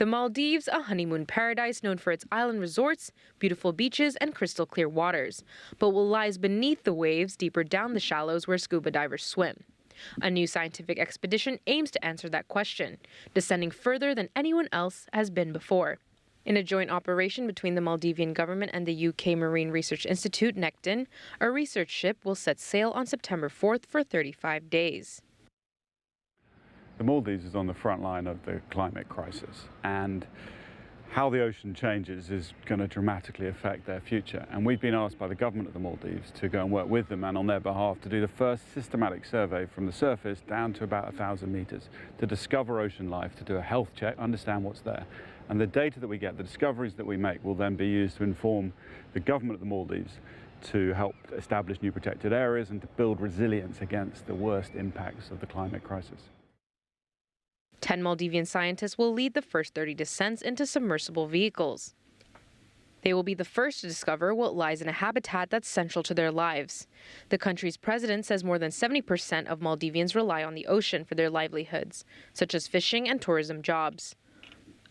The Maldives, a honeymoon paradise known for its island resorts, beautiful beaches, and crystal clear waters, but what lies beneath the waves deeper down the shallows where scuba divers swim. A new scientific expedition aims to answer that question, descending further than anyone else has been before. In a joint operation between the Maldivian government and the UK Marine Research Institute, NECTIN, a research ship will set sail on September 4th for 35 days. The Maldives is on the front line of the climate crisis, and how the ocean changes is going to dramatically affect their future. And we've been asked by the government of the Maldives to go and work with them and on their behalf to do the first systematic survey from the surface down to about 1,000 meters to discover ocean life, to do a health check, understand what's there. And the data that we get, the discoveries that we make, will then be used to inform the government of the Maldives to help establish new protected areas and to build resilience against the worst impacts of the climate crisis. 10 Maldivian scientists will lead the first 30 descents into submersible vehicles. They will be the first to discover what lies in a habitat that's central to their lives. The country's president says more than 70% of Maldivians rely on the ocean for their livelihoods, such as fishing and tourism jobs.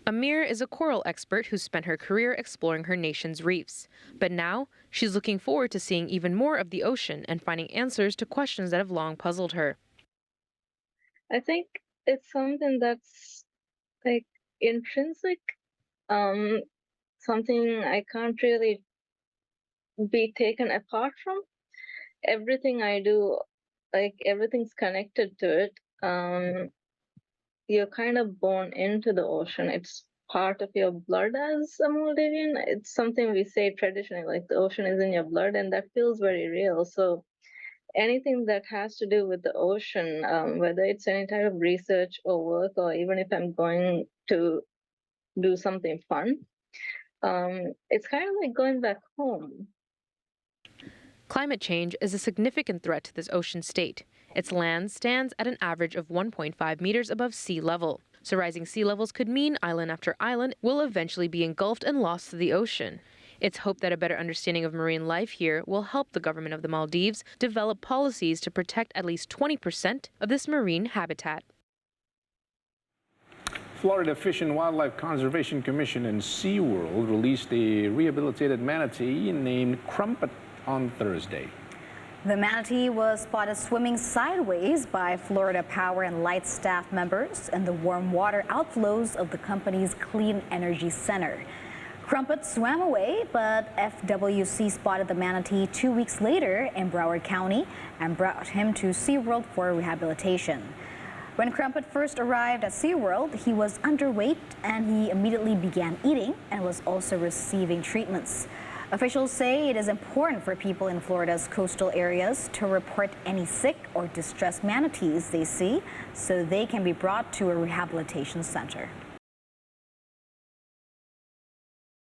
Amir is a coral expert who spent her career exploring her nation's reefs. But now, she's looking forward to seeing even more of the ocean and finding answers to questions that have long puzzled her. I think it's something that's like intrinsic, something I can't really be taken apart from. Everything I do, like everything's connected to it. You're kind of born into the ocean. It's part of your blood as a Maldivian. It's something we say traditionally, like the ocean is in your blood, and that feels very real. So anything that has to do with the ocean, whether it's any type of research or work, or even if I'm going to do something fun, it's kind of like going back home. Climate change is a significant threat to this ocean state. Its land stands at an average of 1.5 meters above sea level. So rising sea levels could mean island after island will eventually be engulfed and lost to the ocean. It's hoped that a better understanding of marine life here will help the government of the Maldives develop policies to protect at least 20% of this marine habitat. Florida Fish and Wildlife Conservation Commission and SeaWorld released a rehabilitated manatee named Crumpet on Thursday. The manatee was spotted swimming sideways by Florida Power and Light staff members in the warm water outflows of the company's Clean Energy Center. Crumpet swam away, but FWC spotted the manatee 2 weeks later in Broward County and brought him to SeaWorld for rehabilitation. When Crumpet first arrived at SeaWorld, he was underweight and he immediately began eating and was also receiving treatments. Officials say it is important for people in Florida's coastal areas to report any sick or distressed manatees they see so they can be brought to a rehabilitation center.